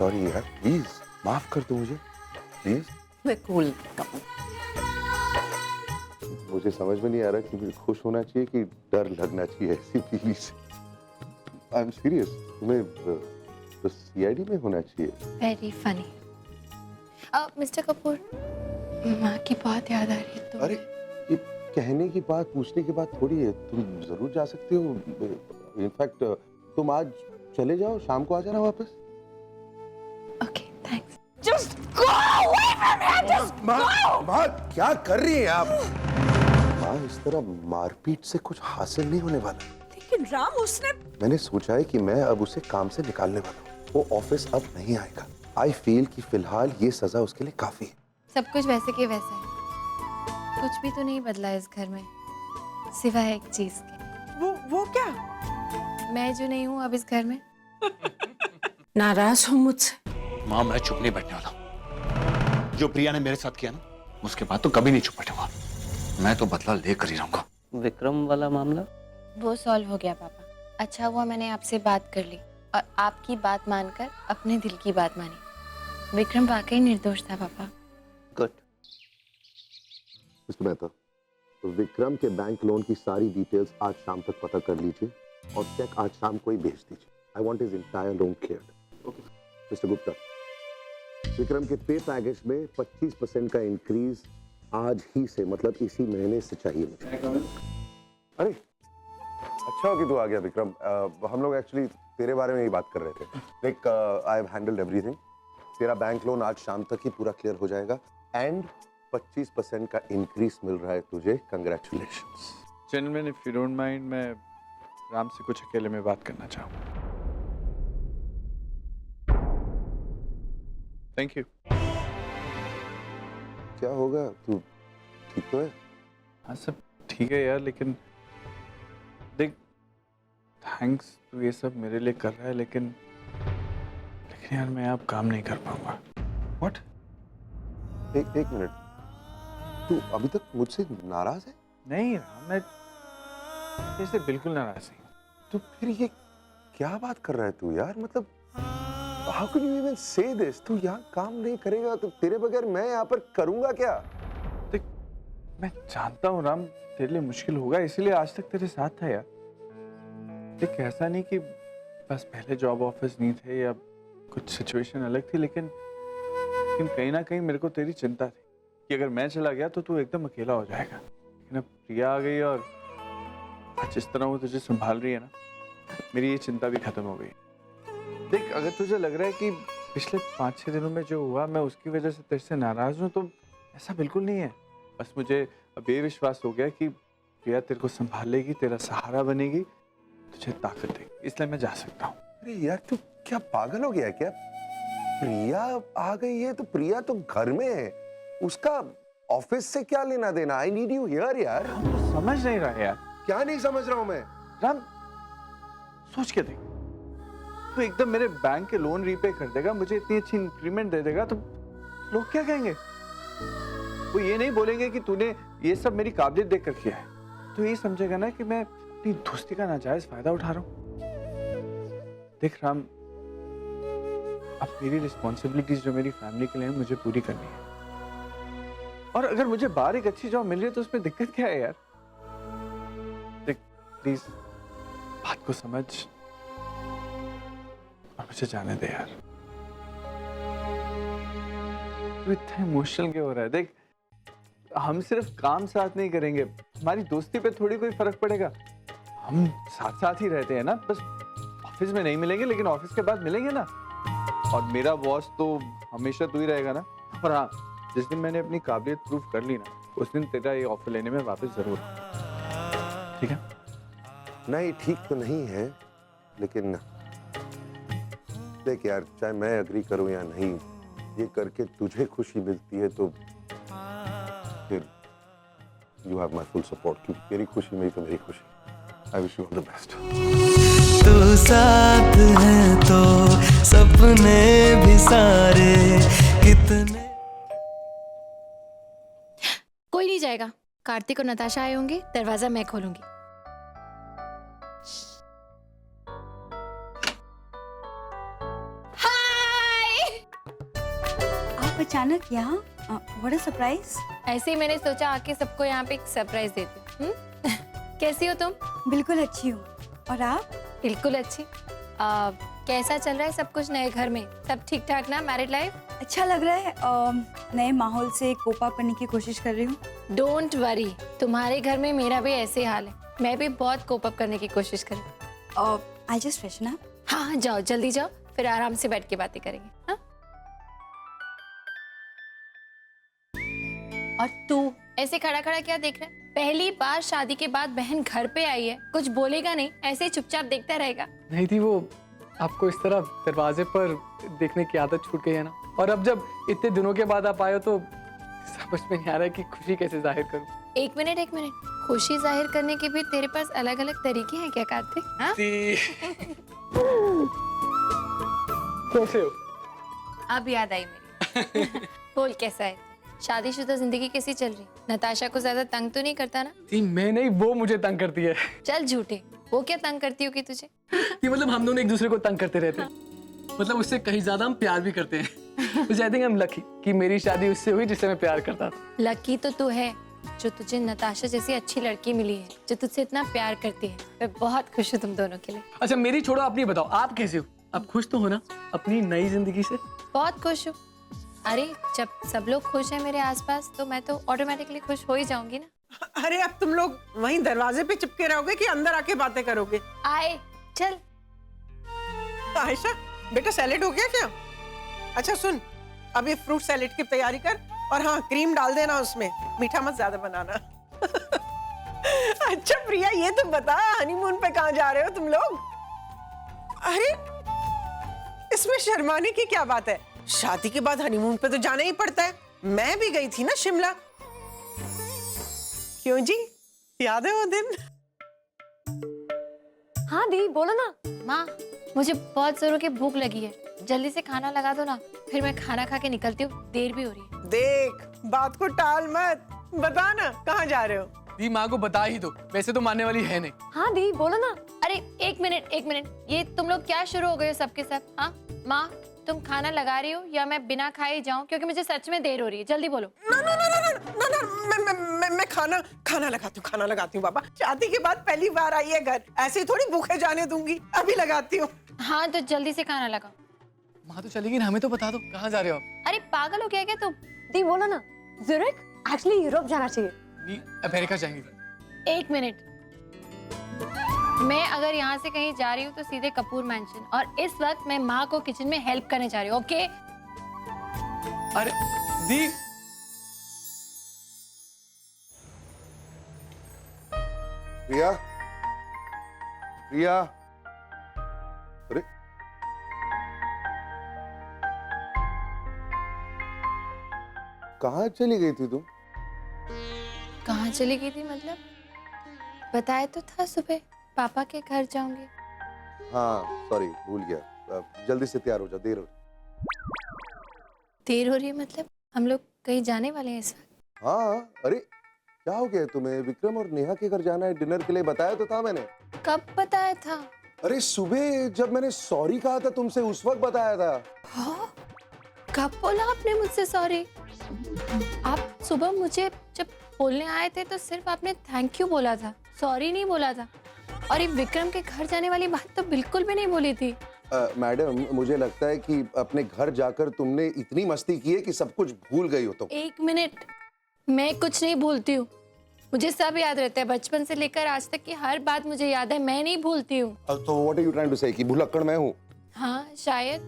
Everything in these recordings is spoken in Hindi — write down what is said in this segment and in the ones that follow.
सॉरी यार, प्लीज माफ कर दो मुझे, प्लीज। मैं कूल। मुझे समझ में नहीं आ रहा कि मुझे खुश होना चाहिए कि डर लगना चाहिए ऐसी फीलिंग से। आई एम सीरियस, तुम्हें तो सीआईडी में होना चाहिए। Very funny. मिस्टर कपूर, माँ की बात याद आ रही है तो। अरे ये कहने की बात पूछने की बात थोड़ी है, तुम जरूर जा सकते हो। इनफैक्ट तुम आज चले जाओ, शाम को आ जाना वापस। Okay thanks. Just go away from here. Just माँ क्या कर रही हैं आप? माँ इस तरह मारपीट से कुछ हासिल नहीं होने वाला। लेकिन राम, उसने मैंने सोचा है कि मैं अब उसे काम से निकालने वाला हूँ। वो ऑफिस अब नहीं आएगा। आई फील कि फिलहाल ये सजा उसके लिए काफी है। सब कुछ वैसे के वैसा है, कुछ भी तो नहीं बदला इस घर में सिवाय एक चीज के। वो क्या? मैं जो नहीं हूँ अब इस घर में। नाराज हो मुझसे? माँ मैं चुप नहीं बैठने वाला। जो प्रिया ने मेरे साथ किया ना, उसके बाद तो कभी नहीं चुप बैठूंगा। मैं तो बदला लेकर ही रहूंगा। विक्रम वाला मामला वो सॉल्व हो गया पापा। अच्छा हुआ मैंने आपसे बात कर ली और आपकी बात मानकर अपने दिल की बात मानी। विक्रम वाकई निर्दोष था पापा। गुड। मिस्टर मेहता, तो विक्रम के बैंक लोन की सारी डिटेल्स आज शाम तक पता कर लीजिए और चेक आज शाम को ही भेज दीजिए। I want his entire loan cleared. Okay mister Gupta, Vikram के पे पैकेज में 25% का इंक्रीज आज ही से, मतलब इसी महीने से चाहिए मुझे। अरे अच्छा हो कि तू आ गया विक्रम। हम लोग एक्चुअली तेरे बारे में ही बात कर रहे थे। Like I have handled everything. तेरा बैंक लोन आज शाम तक ही पूरा क्लियर हो जाएगा एंड 25% का इंक्रीज मिल रहा है तुझे। Congratulations. Gentleman, if you don't mind, मैं राम से कुछ अकेले में बात करना चाहूँगा। Thank you. क्या होगा, तू ठीक तो है? हाँ सब ठीक है यार, लेकिन देख, थैंक्स तू ये सब मेरे लिए कर रहा है, लेकिन यार मैं अब काम नहीं कर पाऊंगा। व्हाट? एक मिनट, तू अभी तक मुझसे नाराज है? नहीं राम, मैं इससे बिल्कुल नाराज नहीं हूँ। तो फिर ये क्या बात कर रहा है तू यार? मतलब हाउ कैन यू इवन से दिस? तू यहाँ काम नहीं करेगा तो तेरे बगैर मैं यहाँ पर करूंगा क्या? देख, मैं जानता हूँ राम, तेरे लिए मुश्किल होगा, इसीलिए आज तक तेरे साथ था यार। देख, ऐसा नहीं कि बस पहले जॉब ऑफर्स नहीं थे या कुछ सिचुएशन अलग थी, लेकिन कहीं ना कहीं मेरे को तेरी चिंता थी कि अगर मैं चला गया तो तू एकदम अकेला हो जाएगा। लेकिन अब प्रिया आ गई और जिस तरह वो तुझे संभाल रही है ना, मेरी ये चिंता भी खत्म हो गई। देख, अगर तुझे लग रहा है कि पिछले 5-6 दिनों में जो हुआ मैं उसकी वजह से तेरे से नाराज हूँ, तो ऐसा बिल्कुल नहीं है। बस मुझे अब ये विश्वास हो गया कि प्रिया तेरे को संभाल लेगी, तेरा सहारा बनेगी, तुझे ताकत देगी, इसलिए मैं जा सकता हूँ। अरे यार तू क्या पागल हो गया क्या? प्रिया आ गई है तो प्रिया तो घर में है, उसका ऑफिस से क्या लेना देना? आई नीड यू हियर यार। समझ नहीं रहा यार। क्या नहीं समझ रहा हूँ मैं? राम, सोच के देख, तू एकदम मेरे बैंक के लोन रीपे कर देगा, मुझे इतनी अच्छी इंक्रीमेंट दे देगा, तो लोग क्या कहेंगे? वो ये नहीं बोलेंगे कि तूने ये सब मेरी काबिलियत देखकर किया है, तो ये समझेगा ना कि मैं अपनी दोस्ती का नाजायज फायदा उठा रहा हूँ। देख राम, अब मेरी रिस्पॉन्सिबिलिटीज जो मेरी फैमिली के लिए है, मुझे पूरी करनी है। और अगर मुझे बाहर एक अच्छी जॉब मिल रही है तो उसमें दिक्कत क्या है यार? देख प्लीज बात को समझ और मुझे जाने दे यार। तू इतना इमोशनल क्यों हो रहा है? देख, हम सिर्फ काम साथ नहीं करेंगे, हमारी दोस्ती पे थोड़ी कोई फर्क पड़ेगा। हम साथ साथ ही रहते हैं ना, बस ऑफिस में नहीं मिलेंगे लेकिन ऑफिस के बाद मिलेंगे ना। और मेरा बॉस तो हमेशा तू ही रहेगा ना। और हाँ, जिस दिन मैंने अपनी काबिलियत प्रूव कर ली ना, उस दिन तेरा ये ऑफर लेने में वापस जरूर, ठीक है? नहीं, ठीक तो नहीं है, लेकिन देख यार, चाहे मैं एग्री करूं या नहीं, ये करके तुझे खुशी मिलती है तो फिर you have my full support, क्योंकि तेरी खुशी मेरी तो मेरी खुशी। I wish you all the best. तू साथ है तो सपने भी सारे कितने। कोई नहीं जाएगा, कार्तिक और नताशा आए होंगे, दरवाजा मैं खोलूंगी। हाय अचानक यहाँ? What a surprise. ऐसे ही मैंने सोचा आके सबको यहाँ पे एक सरप्राइज देती हूँ। कैसी हो तुम? बिल्कुल अच्छी हूँ। और आप? बिल्कुल अच्छी। कैसा चल रहा है सब कुछ नए घर में? सब ठीक ठाक ना? Married life? अच्छा लग रहा है। नए माहौल से कोप अप करने की कोशिश कर रही हूँ। डोंट वरी, तुम्हारे घर में मेरा भी ऐसे हाल है। मैं भी बहुत कोप अप करने की कोशिश कर रही हूँ। I just freshen up. हाँ जाओ, जल्दी जाओ, फिर आराम से बैठ के बातें करेंगे। हाँ? और तू ऐसे खड़ा खड़ा क्या देख रहा है? पहली बार शादी के बाद बहन घर पे आई है, कुछ बोलेगा नहीं, ऐसे ही चुपचाप देखता रहेगा? नहीं थी वो, आपको इस तरह दरवाजे पर देखने की आदत छूट गई है ना, और अब जब इतने दिनों के बाद आप आए हो तो समझ में नहीं आ रहा है कि खुशी कैसे जाहिर करूं। एक मिनट, खुशी जाहिर करने के भी तेरे पास अलग अलग तरीके हैं क्या कार्तिक? हाँ? कैसे हो? अब याद आई मेरी। बोल कैसा है? शादीशुदा जिंदगी कैसी चल रही? नताशा को ज्यादा तंग तो नहीं करता ना? जी मैं नहीं, वो मुझे तंग करती है। चल झूठे, वो क्या तंग करती होगी तुझे? ये मतलब हम दोनों एक दूसरे को तंग करते रहते हैं। मतलब उससे कहीं ज्यादा हम प्यार भी करते हैं। मुझे I think I am lucky कि मेरी शादी उससे हुई जिससे मैं प्यार करता था। लकी तो तू है जो तुझे नताशा जैसी अच्छी लड़की मिली है जो तुझसे इतना प्यार करती है। मैं बहुत खुश हूँ तुम दोनों के लिए। अच्छा मेरी छोड़ो, अपनी बताओ, आप कैसे हो? आप खुश तो हो ना अपनी नई जिंदगी से? बहुत खुश हूँ। अरे जब सब लोग खुश हैं मेरे आसपास तो मैं तो ऑटोमेटिकली खुश हो ही जाऊंगी ना। अरे अब तुम लोग वहीं दरवाजे पे चिपके रहोगे कि अंदर आके बातें करोगे? आए चल। आयशा बेटा सैलेड हो गया क्या? अच्छा सुन, अब ये फ्रूट सैलेड की तैयारी कर, और हाँ क्रीम डाल देना उसमें, मीठा मत ज्यादा बनाना। अच्छा प्रिया ये तो बता, हनीमून पे कहाँ जा रहे हो तुम लोग? अरे इसमें शर्माने की क्या बात है? शादी के बाद हनीमून पे तो जाना ही पड़ता है। मैं भी गई थी ना शिमला। क्यों जी, याद है वो दिन? हाँ दी बोलो ना। माँ मुझे बहुत जोरों की भूख लगी है, जल्दी से खाना लगा दो ना, फिर मैं खाना खा के निकलती हूँ, देर भी हो रही है। देख बात को टाल मत, बता ना कहाँ जा रहे हो? दी माँ को बता ही दो, वैसे तो मानने वाली है नहीं। हाँ दी बोलो ना। अरे एक मिनट, ये तुम लोग क्या शुरू हो गए हो सबके सब? हाँ माँ तुम खाना लगा रही हो या मैं बिना खाए जाऊं, क्योंकि मुझे सच में देर हो रही है, जल्दी बोलो। मैं खाना लगाती हूँ बाबा। शादी के बाद पहली बार आई है घर, ऐसे ही थोड़ी भूखे जाने दूंगी, अभी लगाती हूँ। हाँ तो जल्दी से खाना लगाओ। माँ तो चलेगी ना, हमें तो बता दो कहाँ जा रहे हो आप? अरे पागल हो गया क्या तुम? दी बोलो ना। ज़ुरिक? एक्चुअली यूरोप जाना चाहिए। दी अमेरिका जाएंगे। एक मिनट, मैं अगर यहाँ से कहीं जा रही हूँ तो सीधे कपूर मैंशन, और इस वक्त मैं माँ को किचन में हेल्प करने जा रही हूँ। ओके? अरे दी प्रिया, प्रिया, अरे कहाँ चली गई थी तुम? कहाँ चली गई थी मतलब? बताया तो था सुबह पापा के घर जाऊंगी। हाँ सॉरी भूल गया। जल्दी से तैयार हो जाओ, देर हो देर हो रही है मतलब? हम लोग कहीं जाने वाले हैं इस वक्त? हाँ अरे क्या हो गया तुम्हें? विक्रम और नेहा के घर जाना है डिनर के लिए, बताया तो था मैंने। कब बताया था? अरे सुबह जब मैंने सॉरी कहा था तुमसे उस वक्त बताया था। हाँ? कब बोला आपने मुझसे सॉरी? आप सुबह मुझे जब बोलने आए थे तो सिर्फ आपने थैंक यू बोला था, सॉरी नहीं बोला था। और ये विक्रम के घर जाने वाली बात तो बिल्कुल भी नहीं बोली थी। मैडम मुझे लगता है कि अपने घर जाकर तुमने इतनी मस्ती की है कि सब कुछ भूल गई हो तुम। एक मिनट, मैं कुछ नहीं भूलती हूँ, मुझे सब याद रहता है, बचपन से लेकर आज तक की हर बात मुझे याद है, मैं नहीं भूलती हूँ। तो what are you trying to say कि भुलक्कड़ मैं हूँ? हाँ शायद।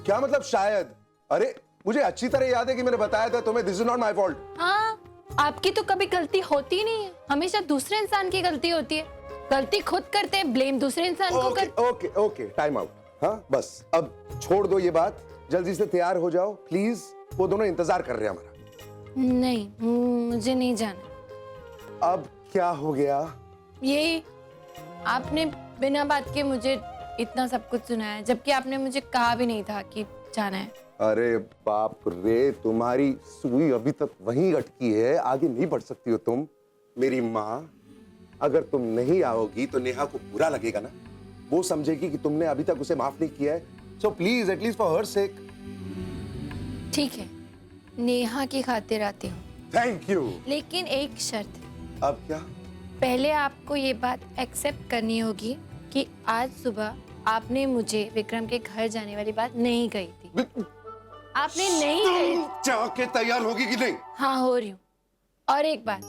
क्या मतलब शायद? अरे मुझे अच्छी तरह याद है कि मैंने बताया था तुम्हें, this is not my fault. हाँ आपकी तो कभी गलती होती नहीं है, हमेशा दूसरे इंसान की गलती होती है। गलती खुद करते हैं, ब्लेम दूसरे इंसान को कर। Okay okay time out. हाँ बस अब छोड़ दो ये बात, जल्दी से तैयार हो जाओ प्लीज, वो दोनों इंतजार कर रहे हैं हमारा। नहीं मुझे नहीं जाना। अब क्या हो गया? यही आपने बिना बात के मुझे इतना सब कुछ सुनाया, जबकि आपने मुझे कहा भी नहीं था कि जाना है। अरे बाप रे, तुम्हारी सुई अभी तक वहीं अटकी है, आगे नहीं बढ़ सकती हो तुम। मेरी माँ, अगर तुम नहीं आओगी तो नेहा को बुरा लगेगा ना, वो समझेगी कि तुमने अभी तक उसे माफ नहीं किया है। So please at least for her sake. ठीक है, नेहा की खातिर आती हूँ, थैंक यू। लेकिन एक शर्त। अब क्या? पहले आपको ये बात एक्सेप्ट करनी होगी कि आज सुबह आपने मुझे विक्रम के घर जाने वाली बात नहीं कही थी। आपने नहीं कही थी। जाके तैयार होगी कि नहीं? हाँ, हो रही हूँ। और एक बात,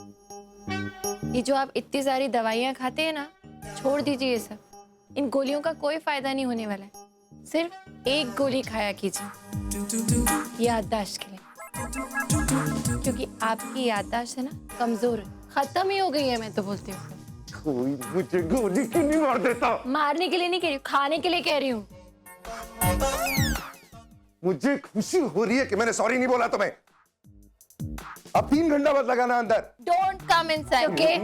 ये जो आप इतनी सारी दवाइयाँ खाते हैं ना, छोड़ दीजिए ये सब। इन गोलियों का कोई फायदा नहीं होने वाला है। सिर्फ एक गोली खाया कीजिए याददाश्त के लिए, क्योंकि आपकी याददाश्त है ना कमजोर है, खत्म ही हो गई है। मैं तो बोलती हूँ कोई मुझे गोली क्यों नहीं मार देता? मारने के लिए नहीं कह रही हूँ, खाने के लिए कह रही हूँ। मुझे खुशी हो रही है कि मैंने सॉरी नहीं बोला तुम्हें। अब 3 घंटा मत लगाना अंदर। Don't come inside, okay?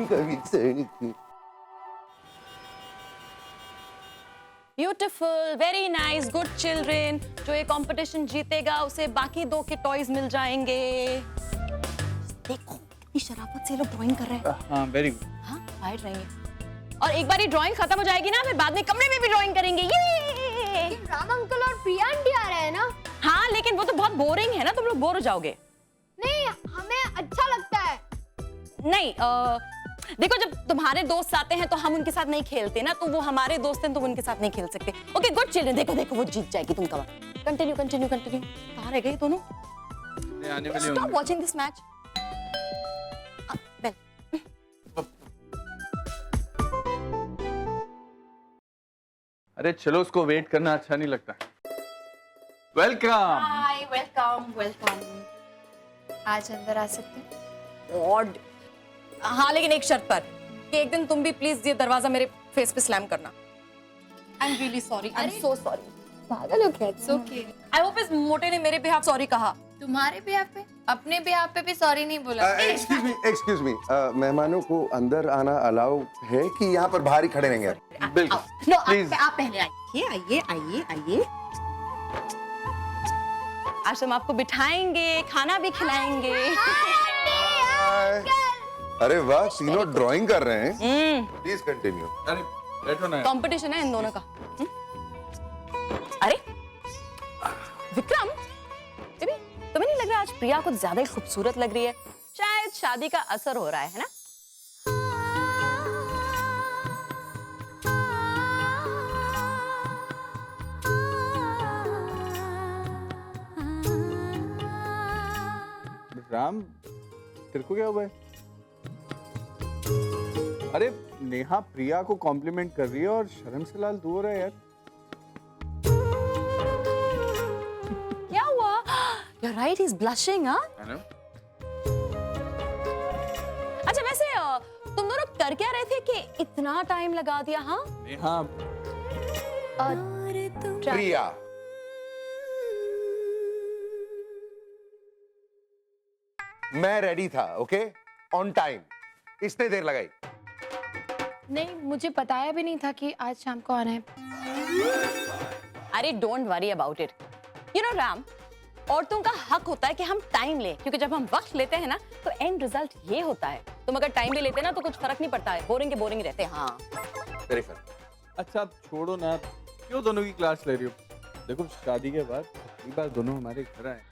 Beautiful, very nice, good children. जो ये कंपटीशन जीतेगा उसे बाकी 2 के टॉयज मिल जाएंगे। देखो कितनी शराफत से ये लोग ड्राइंग कर रहे हैं। हाँ, वेरी गुड। हाँ, फाइट रहेंगे। और एक बार ये ड्राइंग खत्म हो जाएगी ना, फिर बाद में कमरे में भी ड्राइंग करेंगे। ये राम अंकल और प्रिया आंटी आ रहे हैं ना? हाँ, लेकिन वो तो बहुत बोरिंग है ना, तुम लोग बोर हो जाओगे। नहीं, हमें अच्छा लगता है। नहीं, देखो जब तुम्हारे दोस्त आते हैं तो हम उनके साथ नहीं खेलते ना, तो वो हमारे दोस्त हैं तो उनके साथ नहीं खेल सकते। ओके गुड चिल्ड्रन, देखो देखो वो जीत जाएगी, तुम कवर। Continue continue continue. कहाँ रह गए दोनों? आने वाले स्टॉप होंगे। Watching this match. अरे चलो, उसको वेट करना अच्छा नहीं लगता। वेलकम। हाय, वेलकम वेलकम। आज अंदर आ सकते हैं? गॉड। हाँ, लेकिन एक शर्त पर कि एक दिन तुम भी प्लीज ये दरवाजा मेरे फेस पे स्लैम करना। I am really sorry, I am so sorry. पागल हो क्या? It's okay. आई होप इस मोटे ने मेरे बिहाफ सॉरी कहा। तुम्हारे बिहाफ पे? अपने बिहाफ पे भी सॉरी नहीं बोला? एक्सक्यूज मी, मेहमानों को अंदर आना अलाउ है कि यहाँ पर बाहर ही खड़े रहेंगे? बिल्कुल। No, Please. आप पहले आइए, आइए आइए आइए। आज हम आपको बिठाएंगे, खाना भी खिलाएंगे। अरे वाह, तीनों ड्राइंग कर रहे हैं। Please continue. अरे बैठो ना। कंपटीशन है इन दोनों का। अरे विक्रम, बेबी, तुम्हें नहीं लग रहा आज प्रिया कुछ ज्यादा ही खूबसूरत लग रही है? शायद शादी का असर हो रहा है ना? राम, तेरे को क्या हुआ है? अरे नेहा प्रिया को कॉम्प्लीमेंट कर रही है और शर्म से लाल तू हो रहा है यार। क्या हुआ? You're right, he's blushing, हाँ? अच्छा वैसे तुम दोनों कर क्या रहे थे कि इतना टाइम लगा दिया? हाँ नेहा, प्रिया, मैं रेडी था, ओके, ऑन टाइम। इसने देर लगाई। नहीं, मुझे बताया भी नहीं था कि आज शाम को आना है। अरे don't worry about it. You know Ram, औरतों का हक होता है कि हम टाइम लें, क्योंकि जब हम वक्त लेते हैं ना तो एंड रिजल्ट ये होता है। तुम अगर टाइम भी लेते ना तो कुछ फर्क नहीं पड़ता है, बोरिंग के बोरिंग रहते हैं। हाँ वेरी फन। अच्छा अब छोड़ो ना, क्यों दोनों की क्लास ले रही हो? देखो शादी के बाद पहली बार दोनों हमारे घर आए,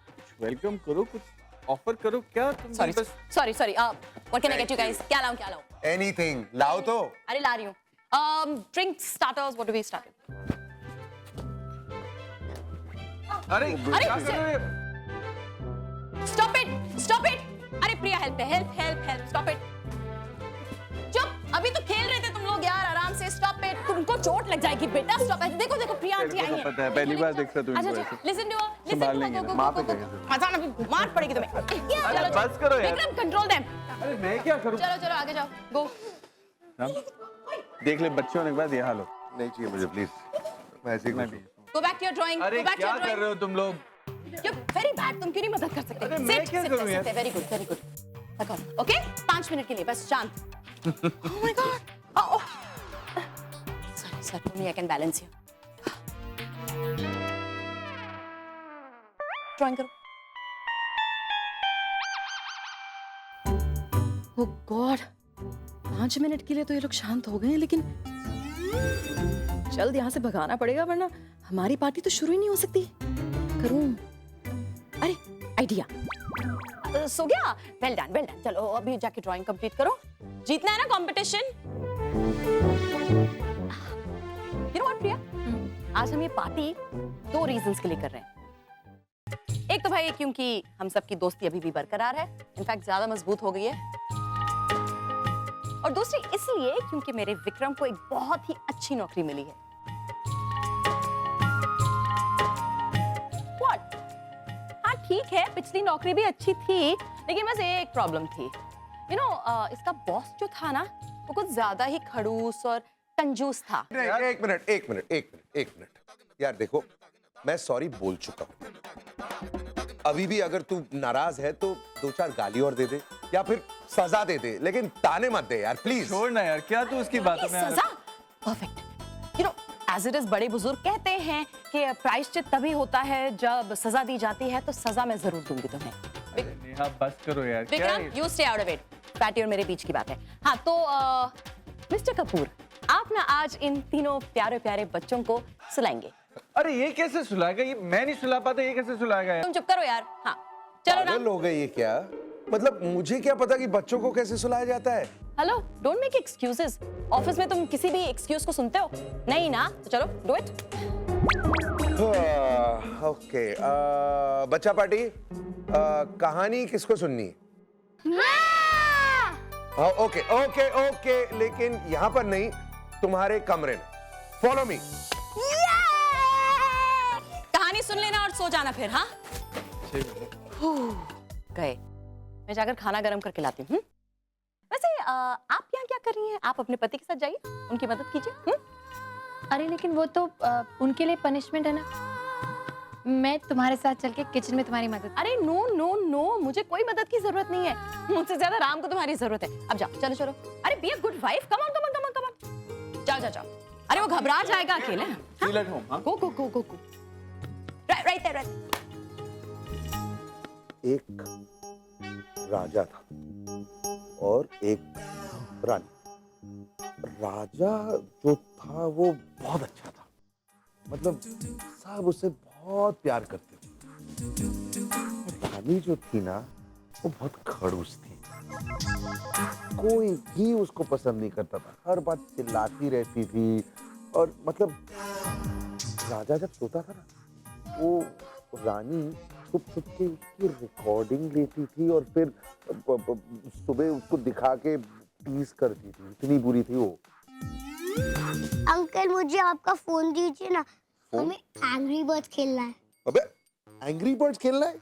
कुछ वेलकम करो, कुछ ऑफर करो। क्या तुम सॉरी बस sorry sorry, what can I get you guys? क्या लाऊं क्या लाऊं? एनीथिंग लाओ तो। अरे ला रही हूँ। Drink starters, what do we start? अरे क्या कर रहे हो? Stop it, stop it. अरे Priya help help help help, stop it. चुप, अभी तो खेल रहे थे तुम लोग यार, आराम से। स्टॉप इट, तुमको चोट लग जाएगी बेटा। Stop it. देखो देखो प्रिया आंटी आई है। पता है, पहली बार देख रहा तुम इनको ऐसे। लिसन टू संभाल लेंगे ना, माँ पे कहेंगे। मजा ना, मार पड़ेगी तुम्हें। अरे बस करो यार। Vikram control them. अरे मैं क्या करूं? चलो चलो आगे जाओ, गो। राम, देख ले बच्चे होने के बाद ये हाल हो। नहीं चाहिए मुझे, प्लीज। मैं ऐसे ही मैं खुश भी। हूं। Go back to your drawing, अरे गो बैक टू क्या योर कर रहे ड्राइंग। हो तुम लोग? यू वेरी बैड, तुम क्यों नहीं मदद कर सकते? अरे मैं क्या करूं यार? Very good very good. Okay 5 minute के लिए बस, शांत। Oh my God, oh sorry sorry, me I can balance you. Drawing करो। ओह गॉड, 5 मिनट के लिए तो ये लोग शांत हो गए हैं, लेकिन जल्द यहाँ से भगाना पड़ेगा वरना हमारी पार्टी तो शुरू ही नहीं हो सकती। करूं? अरे आइडिया। सो गया? Well done. चलो अभी जाके ड्राइंग कंप्लीट करो, जीतना है ना कंपटीशन। यू नो व्हाट प्रिया, आज हम ये पार्टी 2 रीजंस के लिए कर रहे हैं। एक तो भाई क्योंकि हम सबकी दोस्ती अभी भी बरकरार है, इनफैक्ट ज्यादा मजबूत हो गई है। और दूसरी इसलिए क्योंकि मेरे विक्रम को एक बहुत ही अच्छी नौकरी मिली है। What? हाँ ठीक है, पिछली नौकरी भी अच्छी थी, लेकिन बस एक प्रॉब्लम थी। यू नो इसका बॉस जो था ना, वो कुछ ज्यादा ही खड़ूस और कंजूस था। एक मिनट यार, देखो मैं सॉरी बोल चुका हूँ। अभी भी अगर तू नाराज है तो 2-4 गाली और दे दे या फिर सजा दे दे, लेकिन ताने मत दे यार प्लीज। छोड़ ना यार, क्या तू उसकी बातों में सजा? Perfect. You know as it is बड़े बुजुर्ग कहते हैं कि प्रायश्चित तभी होता है जब सजा दी जाती है, तो सजा मैं जरूर दूंगी तुम्हें। नेहा बस करो यार, क्या है? Vikram, you stay out of it. Patty और मेरे बीच की बात है। हाँ तो मिस्टर कपूर, आप ना आज इन तीनों प्यारे प्यारे बच्चों को सुलाएंगे। अरे ये कैसे सुलाएगा? ये मैं नहीं सुला पाता, ये कैसे सुलाएगा यार? तुम चुप करो यार। हाँ चलो ना। पागल हो गई ये क्या? मतलब मुझे क्या पता कि बच्चों को कैसे सुलाया जाता है? Hello, don't make excuses. Office में तुम किसी भी एक्सक्यूज को सुनते हो? नहीं ना, तो चलो डू इट। ओके, बच्चा पार्टी, कहानी किसको सुननी है? हाँ ओके, लेकिन यहाँ पर नहीं, तुम्हारे कमरे में। Follow me. कहानी सुन लेना और सो जाना फिर। हाँ गए, मैं जाकर खाना गरम करके लाती हूँ। वैसे आप यहाँ क्या कर रही हैं? आप अपने पति के साथ जाइए, उनकी मदद कीजिए। अरे लेकिन वो तो उनके लिए पनिशमेंट है ना। मैं तुम्हारे साथ चल के किचन में तुम्हारी मदद। अरे नो, मुझे कोई मदद की जरूरत नहीं है। मुझसे ज्यादा राम को तुम्हारी जरूरत है। अब जाओ, चलो। अरे be a good wife. Come on. जाओ। अरे वो घबरा जाएगा अकेले। Feel at home, हाँ? Go. Right there. एक राजा था और एक रानी। राजा जो था वो बहुत अच्छा था, मतलब सब उससे बहुत प्यार करते थे। रानी जो थी ना, वो बहुत खड़ूस थी, कोई भी उसको पसंद नहीं करता था, हर बात चिल्लाती रहती थी। और मतलब राजा जब सोता था ना, वो रानी छुप के उसकी रिकॉर्डिंग लेती थी और फिर सुबह उसको दिखा के टीज करती थी। इतनी बुरी थी वो। अंकल मुझे आपका फोन दीजिए ना, हमें एंग्री बर्ड्स खेलना है। अबे एंग्री बर्ड्स खेलना है?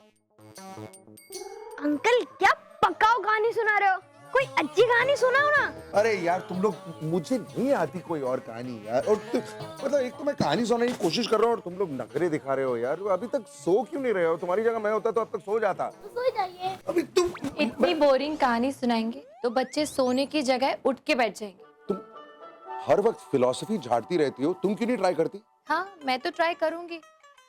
अंकल क्या पक्काओ कहानी सुना रहे हो? कोई अच्छी कहानी सुनाओ ना। अरे यार तुम लोग, मुझे नहीं आती कोई और कहानी यार। और मतलब एक तो मैं कहानी सुनाने की कोशिश कर रहा हूँ और तुम लोग नखरे दिखा रहे हो यार। अभी तक सो क्यों नहीं रहे हो? तुम्हारी जगह मैं होता तो अब तक सो जाता। सो जाइए। अभी तुम इतनी बोरिंग कहानी सुनाएंगे तो बच्चे सोने की जगह उठ के बैठ जाएंगे। तुम हर वक्त फिलॉसफी झाड़ती रहती हो, तुम क्यों नहीं ट्राई करती? हाँ मैं तो ट्राई करूंगी।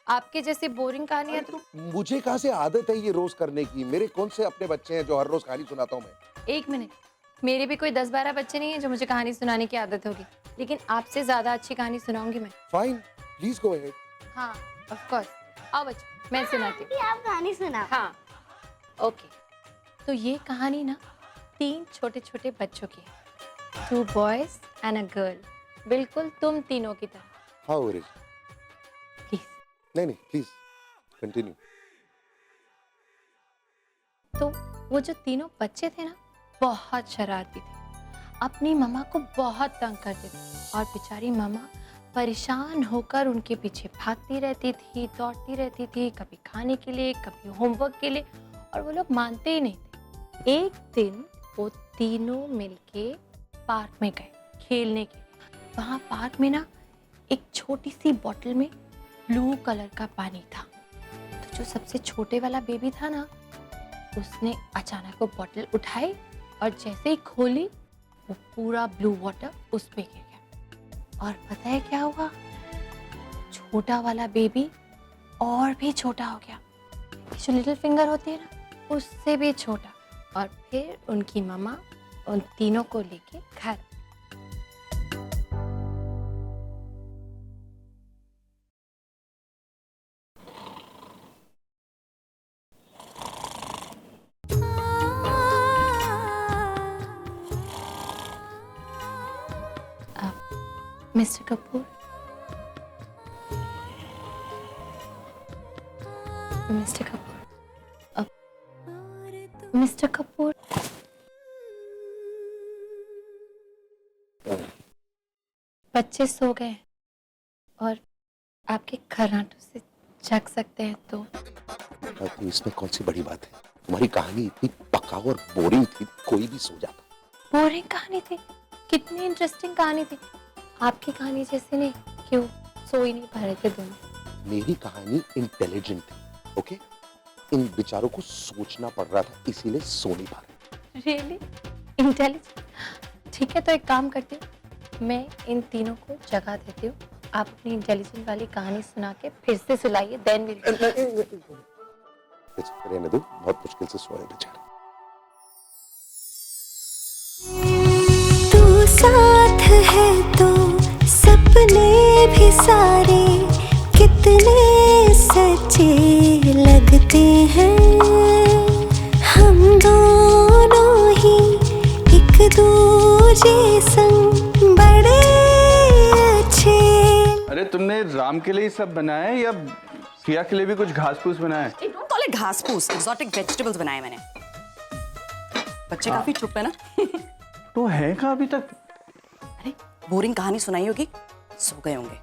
आपके जैसी बोरिंग कहानियां तो। मुझे कहाँ से आदत है ये रोज करने की? मेरे कौन से अपने बच्चे हैं जो हर रोज कहानी सुनाता हूँ मैं? एक मिनट, मेरे भी कोई 10-12 बच्चे नहीं है जो मुझे कहानी सुनाने की आदत होगी, लेकिन आपसे ज्यादा अच्छी कहानी सुनाऊंगी मैं। Fine, please go ahead. हाँ ऑफ कोर्स। आओ बच्चों, मैं सुनाती हूँ। आप कहानी सुनाओ। हाँ ओके। तो ये कहानी ना 3 छोटे बच्चों की है, 2 बॉयज एंड अ गर्ल, बिल्कुल तुम तीनों की तरह। How it is? प्लीज। नहीं प्लीज कंटिन्यू। तो वो जो तीनों बच्चे थे ना, बहुत शरारती थे, अपनी मम्मा को बहुत तंग करते थे और बेचारी मम्मा परेशान होकर उनके पीछे भागती रहती थी, दौड़ती रहती थी, कभी खाने के लिए, कभी होमवर्क के लिए, और वो लोग मानते ही नहीं थे। एक दिन वो तीनों मिलके पार्क में गए खेलने के लिए। वहाँ पार्क में ना एक छोटी सी बोतल में ब्लू कलर का पानी था। तो जो सबसे छोटे वाला बेबी था ना, उसने अचानक वो बोतल उठाई और जैसे ही खोली वो पूरा ब्लू वाटर उस पे गिर गया। और पता है क्या हुआ? छोटा वाला बेबी और भी छोटा हो गया, जो लिटिल फिंगर होती है ना, उससे भी छोटा। और फिर उनकी मम्मा उन तीनों को लेके घर। Mister Kapoor, mister Kapoor, mister Kapoor, बच्चे सो गए और आपके खर्राटों से जग सकते हैं तो अभी इसमें कौन सी बड़ी बात है? तुम्हारी कहानी इतनी पकाऊ और बोरिंग थी, कोई भी सो जाता। बोरिंग कहानी थी? कितनी इंटरेस्टिंग कहानी थी। आपकी कहानी जैसे नहीं, क्यों सो ही नहीं पा रहे थे दोनों। मेरी कहानी इंटेलिजेंट थी, ओके? इन बेचारों को सोचना पड़ रहा था, इसीलिए सो नहीं पा रहे। Really intelligent? ठीक है, तो एक काम करती हूँ, मैं इन तीनों को जगा देती हूँ। आप अपनी इंटेलिजेंट वाली कहानी सुना के फिर से सुलाइए, देन विल। रहने दो, बहुत मुश्किल से सोए बेचारे। तू साथ है तो सपने भी सारे कितने सच्चे लगते हैं। हम दोनों ही एक दूजे संग बड़े अच्छे। अरे तुमने राम के लिए ही सब बनाया है या प्रिया के लिए भी कुछ घास फूस बनाया है? डोंट कॉल इट घास फूस, एक्सोटिक वेजिटेबल्स बनाए मैंने। बच्चे काफी चुप है ना। तो है कहाँ अभी तक? अरे बोरिंग कहानी सुनाई होगी, सो गए होंगे।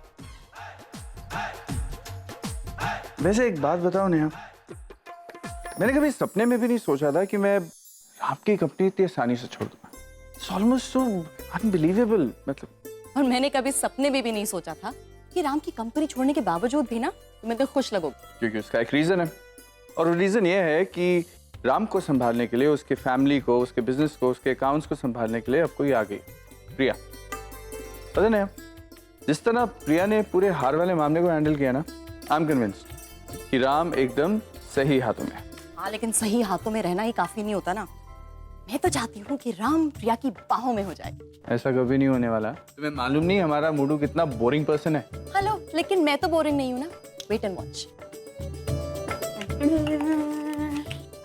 वैसे एक बात बताओ नेहा, मैंने कभी सपने में भी नहीं सोचा था कि मैं राम की कंपनी इतनी आसानी से छोड़ दूंगा। It's almost so unbelievable. मतलब और मैंने कभी सपने में भी नहीं सोचा था कि राम की कंपनी छोड़ने के बावजूद भी ना तुम्हें तो खुश लगोगे। क्योंकि उसका एक रीजन है, और वो रीजन ये है कि राम को संभालने के लिए, उसके फैमिली को, उसके बिजनेस को, उसके अकाउंट्स को संभालने के लिए अब कोई आ गई, प्रिया। पता नहीं, जिस तरह प्रिया ने पूरे हार वाले मामले को हैंडल किया ना, आई एम कन्विंस्ड कि राम एकदम सही हाथों में है। हाँ, लेकिन सही हाथों में रहना ही काफी नहीं होता ना। मैं तो चाहती हूँ कि राम प्रिया की बाहों में हो जाए। ऐसा कभी नहीं होने वाला। तुम्हें मालूम नहीं हमारा मूडू कितना बोरिंग पर्सन है। हेलो, लेकिन मैं तो बोरिंग नहीं हूँ ना। Wait and watch.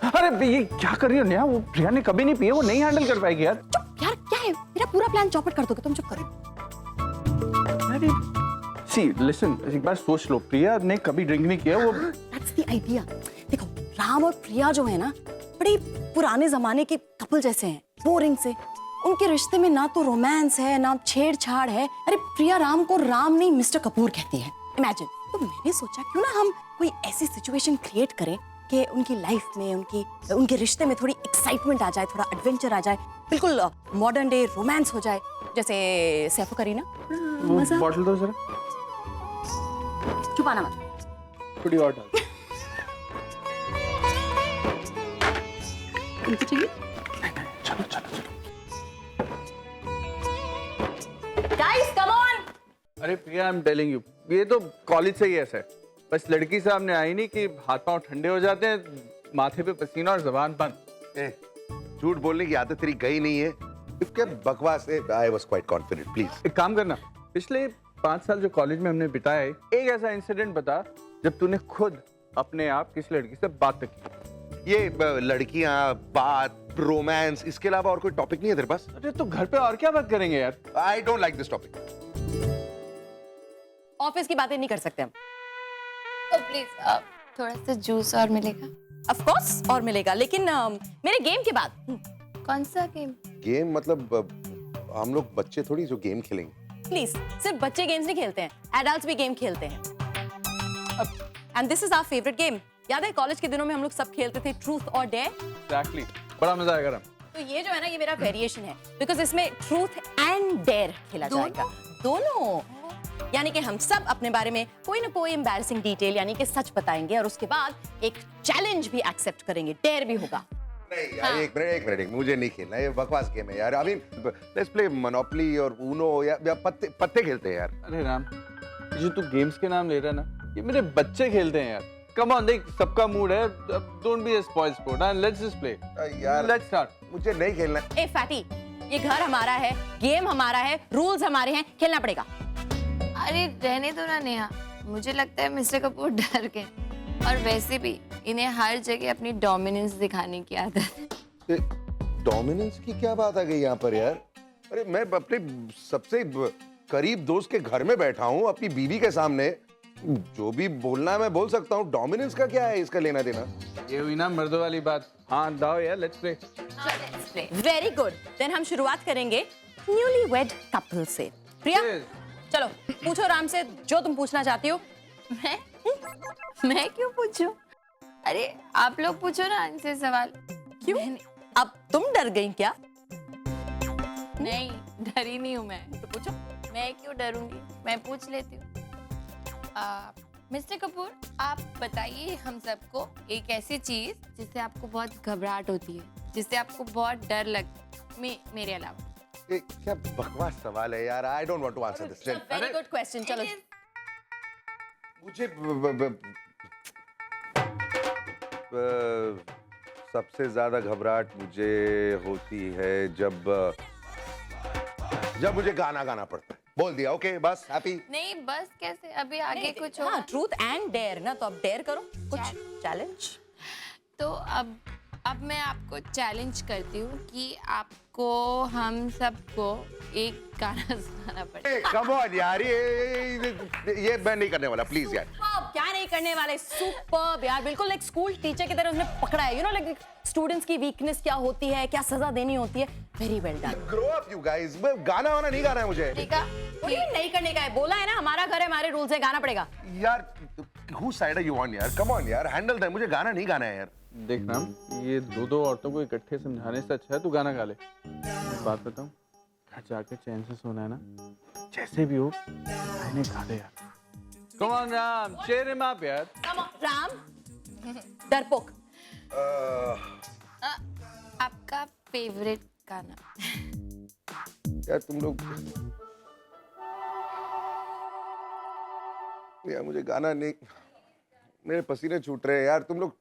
अरे ये क्या कर रही हो नेहा? वो प्रिया ने कभी नहीं पिए, वो नहीं हैंडल कर पाएगी यार। चुप यार, क्या है? मेरा पूरा प्लान चौपट कर दोगे तुम, चुप करो। सी लिसन, एक बार सोच लो, प्रिया ने कभी ड्रिंक नहीं किया। वो दैट्स द आइडिया। देखो, राम और प्रिया जो है ना, बड़े पुराने जमाने के कपल जैसे हैं, बोरिंग से। उनके रिश्ते में ना तो रोमांस है, ना छेड़छाड़ है। अरे प्रिया राम को राम नहीं मिस्टर कपूर कहती है, इमेजिन। तो मैंने सोचा क्यों ना हम कोई ऐसी सिचुएशन क्रिएट करें कि उनकी लाइफ में, उनके रिश्ते में थोड़ी एक्साइटमेंट आ जाए, थोड़ा एडवेंचर आ जाए, बिल्कुल मॉडर्न डे रोमांस हो जाए, जैसे सैफ करीना। वो बॉटल दो जरा। छुपाना मत। थोड़ी और डाल। तुमको चाहिए? चलो चलो चलो। Guys come on. अरे प्रिया, आई एम टेलिंग यू, ये तो कॉलेज से ही ऐसा है। बस लड़की सामने आई नहीं कि हाथ पांव ठंडे हो जाते हैं, माथे पे पसीना और जबान बंद। झूठ बोलने की आदत तेरी गई नहीं है। क्या बकवास है? I was quite confident. Please एक काम करना, पिछले 5 साल जो कॉलेज में हमने बिताए, एक ऐसा इंसिडेंट बता जब तूने खुद अपने आप किसी लड़की से बात तक की। ये लड़कियां, बात, रोमांस, इसके अलावा और कोई टॉपिक नहीं है तेरे पास? अरे तो घर पे और क्या बात करेंगे यार? I don't like this topic. Office की बातें नहीं कर सकते हम। प्लीज थोड़ा सा जूस और मिलेगा? ऑफ कोर्स और मिलेगा, लेकिन मेरे गेम के बाद। कौन सा गेम? गेम मतलब हम लोग बच्चे थोड़ी जो गेम खेलेंगे। प्लीज, सिर्फ बच्चे गेम्स नहीं खेलते हैं, एडल्ट्स भी गेम खेलते हैं। And this is our favourite game. याद है कॉलेज के दिनों में हम लोग सब खेलते थे ट्रूथ और डेयर? एग्जैक्टली, बड़ा मजा आएगा राम। तो ये जो है ना, ये मेरा वेरिएशन है, बिकॉज इसमें ट्रूथ एंड डेयर खेला जाएगा। दोनों। यानी कि हम सब अपने बारे में कोई ना कोई एम्बैरसिंग डिटेल यानी कि सच बताएंगे, और उसके बाद एक चैलेंज भी एक्सेप्ट करेंगे, डेयर भी होगा। नहीं यार, एक मिनट, मुझे नहीं खेलना, ये बकवास गेम है यार। I mean let's play monopoly और ऊनो या पत्ते खेलते हैं यार। अरे राम, ये जो तू गेम्स के नाम ले रहा है ना, ये मेरे बच्चे खेलते हैं यार। कम ऑन, देख सबका मूड है, don't be a spoil sport. Let's just play यार। Let's start. मुझे नहीं खेलना। ए फैटी, ये घर हमारा है, गेम हमारा है, रूल्स हमारे हैं, खेलना पड़ेगा। अरे रहने दो ना नेहा, मुझे लगता है मिस्टर कपूर डर गए, और वैसे भी इन्हें हर जगह अपनी डोमिनेंस दिखाने की आदत है। डोमिनेंस की क्या बात आ गई यहाँ पर यार? अरे मैं अपने सबसे करीब दोस्त के घर में बैठा हूँ अपनी बीवी के सामने, जो भी बोलना है मैं बोल सकता हूँ। डोमिनेंस का क्या है इसका लेना देना? ये हुई ना मर्दों वाली बात। हाँ दाओ यार, let's play. Very good, then हम शुरुआत करेंगे न्यूली वेड कपल से। प्रिया चलो पूछो राम से जो तुम पूछना चाहती हो। मैं क्यों पूछूं? अरे आप लोग पूछो ना इनसे सवाल। क्यों? अब तुम डर गई क्या? नहीं, डरी नहीं हूँ मैं। तो पूछो। मैं क्यों डरूंगी, मैं पूछ लेती हूँ। मिस्टर कपूर, आप बताइए हम सबको एक ऐसी चीज जिससे आपको बहुत घबराहट होती है, जिससे आपको बहुत डर लगता है, मेरे अलावा। क्या बकवास सवाल है यार। I don't want to answer this. Very good question. चलो मुझे सबसे ज्यादा घबराहट मुझे होती है जब मुझे गाना गाना पड़ता है। बोल दिया, ओके बस हैप्पी। नहीं बस कैसे, अभी आगे कुछ हाँ, होगा। ट्रूथ एंड डेयर ना, तो अब डेयर करो कुछ चैलेंज। तो अब मैं आपको चैलेंज करती हूँ कि आपको हम सबको एक गाना सुनाना पड़ेगा। कम ऑन यार, ये मैं नहीं करने वाला, प्लीज यार। क्या नहीं करने वाले? सुपर्ब यार, बिल्कुल लाइक स्कूल टीचर की तरह उसने पकड़ा है। यू नो लाइक स्टूडेंट्स की वीकनेस क्या होती है, क्या सजा देनी होती है। Very well done. Grow up you guys. गाना वाना नहीं गाना है मुझे। ठीक है, नहीं करने का है, बोला है ना, हमारा घर है, हमारे रूल्स है, गाना पड़ेगा। यार whose side are you on यार? कम ऑन यार, हैंडल दैट। मुझे गाना नहीं गाना है यार। देख राम, ये दो औरतों को इकट्ठे समझाने से अच्छा है तू गाना गा ले। बात बताऊं, घर जाके चैन से सोना है ना, जैसे भी हो गाने गा दे यार। Come on Ram, cheer him up यार। Come on, राम डरपोक। आपका फेवरेट गाना? यार तुम लोग यार, मुझे गाना नहीं, मेरे पसीने छूट रहे हैं यार। तुम लोग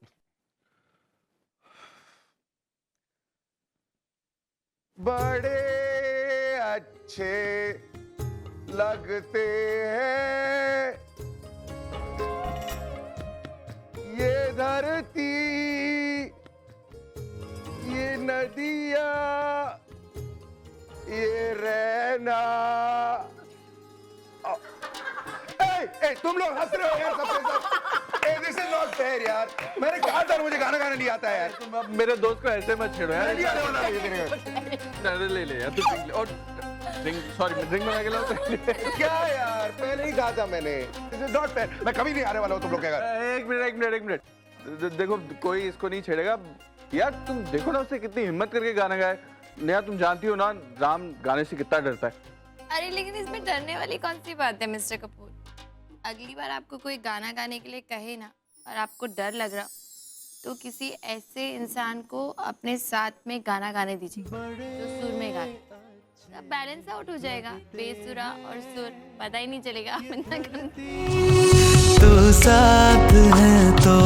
बड़े अच्छे लगते हैं ये धरती, ये नदियाँ, ये रहना। तुम लोग हंस रहे हो यार सबके सब। दिस इज नॉट फेयर यार। मैंने कहा था मुझे गाना गाना नहीं आता है यार। तुम अब मेरे दोस्त को ऐसे मत छेड़ो यार। नहीं आने वाला है ये। ले ले यार, तू ड्रिंक ले। और ड्रिंक, सॉरी मैं ड्रिंक बना के लाऊं। क्या यार, पहले ही कहा था मैंने। This is not fair. मैं कभी नहीं आने वाला हूँ तुम लोग के घर। एक मिनट। देखो कोई इसको नहीं छेड़ेगा यार। तुम देखो ना उसने कितनी हिम्मत करके गाना गाया। नया तुम जानती हो ना राम गाने से कितना डरता है। अरे लेकिन इसमें डरने वाली कौन सी बात है मिस्टर कपूर? अगली बार आपको कोई गाना गाने के लिए कहे ना और आपको डर लग रहा तो किसी ऐसे इंसान को अपने साथ में गाना गाने दीजिए जो सुर में गाए। सब बैलेंस आउट हो जाएगा, बेसुरा और सुर पता ही नहीं चलेगा। तू साथ है तो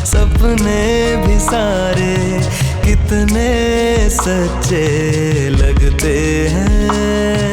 सपने भी सारे कितने सच्चे लगते हैं।